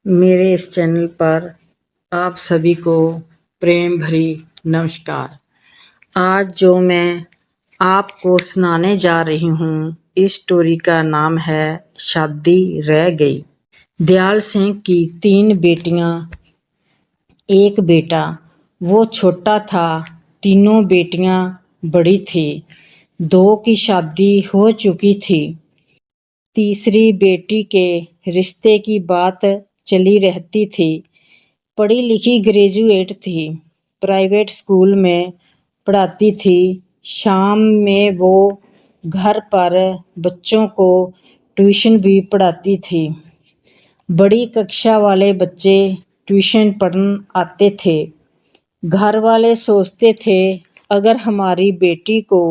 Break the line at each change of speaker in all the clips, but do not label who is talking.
मेरे इस चैनल पर आप सभी को प्रेम भरी नमस्कार। आज जो मैं आपको सुनाने जा रही हूँ, इस स्टोरी का नाम है शादी रह गई। दयाल सिंह की 3 बेटियां, एक बेटा। वो छोटा था। तीनों बेटियां बड़ी थी। 2 की शादी हो चुकी थी। तीसरी बेटी के रिश्ते की बात चली रहती थी। पढ़ी लिखी ग्रेजुएट थी। प्राइवेट स्कूल में पढ़ाती थी। शाम में वो घर पर बच्चों को ट्यूशन भी पढ़ाती थी। बड़ी कक्षा वाले बच्चे ट्यूशन पढ़ने आते थे। घर वाले सोचते थे, अगर हमारी बेटी को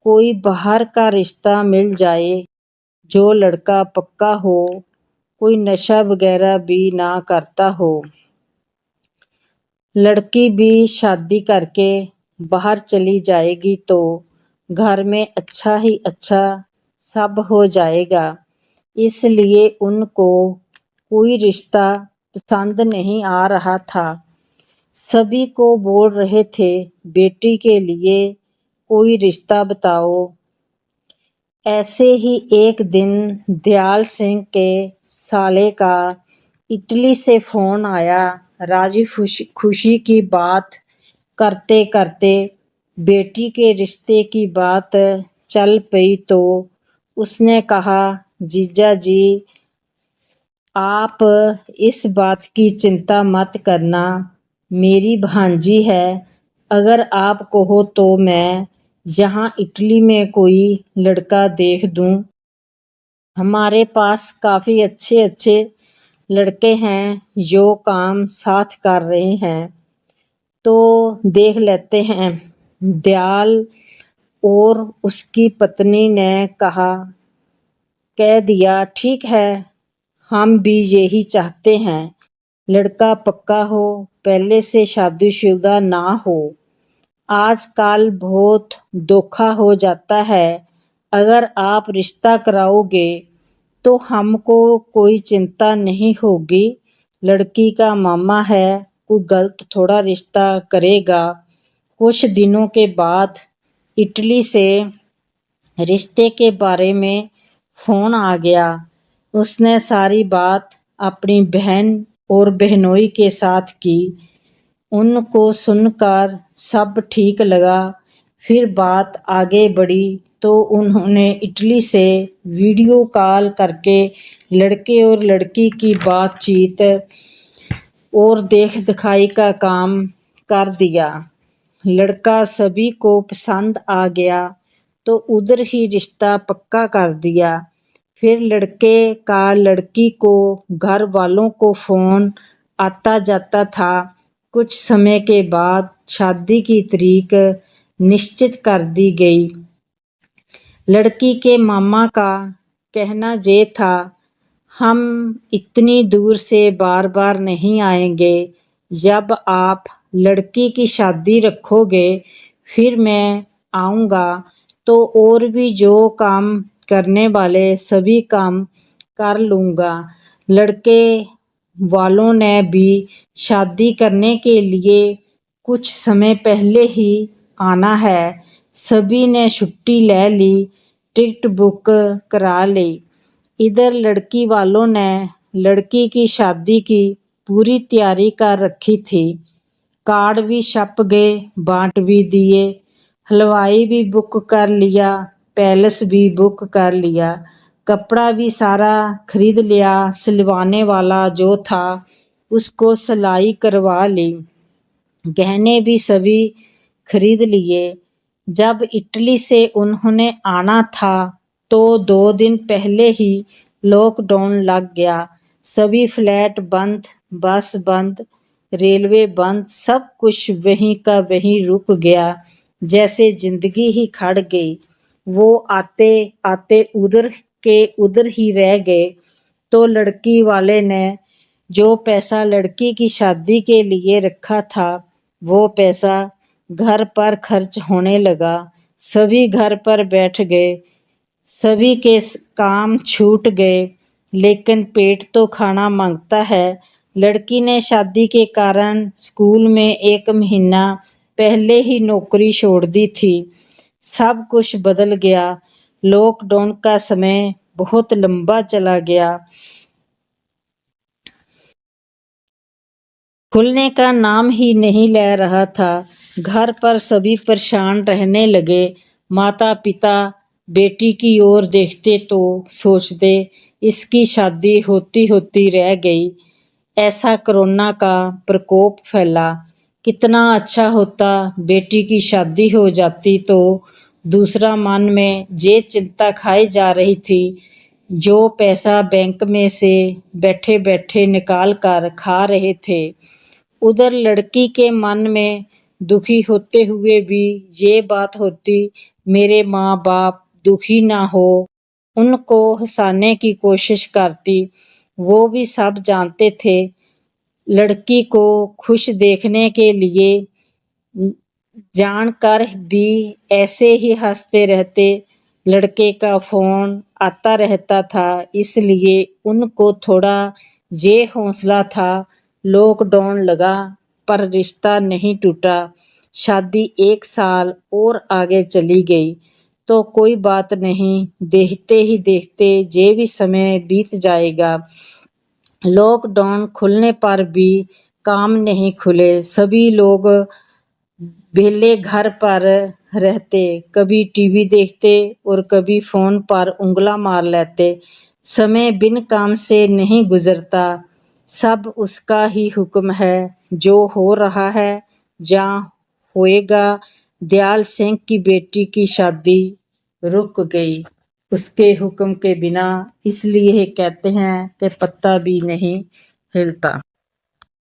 कोई बाहर का रिश्ता मिल जाए, जो लड़का पक्का हो, कोई नशा वगैरह भी ना करता हो, लड़की भी शादी करके बाहर चली जाएगी तो घर में अच्छा ही अच्छा सब हो जाएगा। इसलिए उनको कोई रिश्ता पसंद नहीं आ रहा था। सभी को बोल रहे थे, बेटी के लिए कोई रिश्ता बताओ। ऐसे ही एक दिन दयाल सिंह के साले का इटली से फोन आया। राजी खुशी की बात करते करते बेटी के रिश्ते की बात चल पई तो उसने कहा, जीजा जी, आप इस बात की चिंता मत करना, मेरी भांजी है। अगर आप कहो तो मैं यहाँ इटली में कोई लड़का देख दूँ। हमारे पास काफ़ी अच्छे अच्छे लड़के हैं जो काम साथ कर रहे हैं, तो देख लेते हैं। दयाल और उसकी पत्नी ने कह दिया, ठीक है, हम भी यही चाहते हैं, लड़का पक्का हो, पहले से शादीशुदा ना हो। आजकल बहुत धोखा हो जाता है। अगर आप रिश्ता कराओगे तो हमको कोई चिंता नहीं होगी। लड़की का मामा है, कोई गलत थोड़ा रिश्ता करेगा। कुछ दिनों के बाद इटली से रिश्ते के बारे में फोन आ गया। उसने सारी बात अपनी बहन और बहनोई के साथ की। उनको सुनकर सब ठीक लगा। फिर बात आगे बढ़ी तो उन्होंने इटली से वीडियो कॉल करके लड़के और लड़की की बातचीत और देख दिखाई का काम कर दिया। लड़का सभी को पसंद आ गया तो उधर ही रिश्ता पक्का कर दिया। फिर लड़के का लड़की को घर वालों को फोन आता जाता था। कुछ समय के बाद शादी की तारीख निश्चित कर दी गई। लड़की के मामा का कहना ये था, हम इतनी दूर से बार बार नहीं आएंगे। जब आप लड़की की शादी रखोगे फिर मैं आऊँगा, तो और भी जो काम करने वाले सभी काम कर लूँगा। लड़के वालों ने भी शादी करने के लिए कुछ समय पहले ही आना है। सभी ने छुट्टी ले ली, टिकट बुक करा ली। इधर लड़की वालों ने लड़की की शादी की पूरी तैयारी कर रखी थी। कार्ड भी छप गए, बांट भी दिए, हलवाई भी बुक कर लिया, पैलेस भी बुक कर लिया, कपड़ा भी सारा खरीद लिया। सिलवाने वाला जो था उसको सिलाई करवा ली। गहने भी सभी खरीद लिए। जब इटली से उन्होंने आना था तो 2 दिन पहले ही लॉकडाउन लग गया। सभी फ्लैट बंद, बस बंद, रेलवे बंद, सब कुछ वहीं का वहीं रुक गया, जैसे जिंदगी ही खड़ गई। वो आते आते उधर के उधर ही रह गए। तो लड़की वाले ने जो पैसा लड़की की शादी के लिए रखा था, वो पैसा घर पर खर्च होने लगा। सभी घर पर बैठ गए, सभी के काम छूट गए। लेकिन पेट तो खाना मांगता है। लड़की ने शादी के कारण स्कूल में 1 महीना पहले ही नौकरी छोड़ दी थी। सब कुछ बदल गया। लॉकडाउन का समय बहुत लंबा चला गया। खुलने का नाम ही नहीं ले रहा था। घर पर सभी परेशान रहने लगे। माता पिता बेटी की ओर देखते तो सोचते इसकी शादी होती होती रह गई। ऐसा कोरोना का प्रकोप फैला। कितना अच्छा होता बेटी की शादी हो जाती तो। दूसरा मन में ये चिंता खाई जा रही थी, जो पैसा बैंक में से बैठे बैठे निकाल कर खा रहे थे। उधर लड़की के मन में दुखी होते हुए भी ये बात होती, मेरे माँ बाप दुखी ना हो। उनको हंसाने की कोशिश करती। वो भी सब जानते थे। लड़की को खुश देखने के लिए जानकर भी ऐसे ही हंसते रहते। लड़के का फोन आता रहता था, इसलिए उनको थोड़ा ये हौसला था। लॉकडाउन लगा पर रिश्ता नहीं टूटा। शादी 1 साल और आगे चली गई तो कोई बात नहीं, देखते ही देखते ये भी समय बीत जाएगा। लॉकडाउन खुलने पर भी काम नहीं खुले। सभी लोग बेले घर पर रहते, कभी टीवी देखते और कभी फोन पर उंगला मार लेते। समय बिन काम से नहीं गुजरता। सब उसका ही हुक्म है। जो हो रहा है जहाँ होएगा। दयाल सिंह की बेटी की शादी रुक गई उसके हुक्म के बिना, इसलिए कहते हैं कि पत्ता भी नहीं हिलता।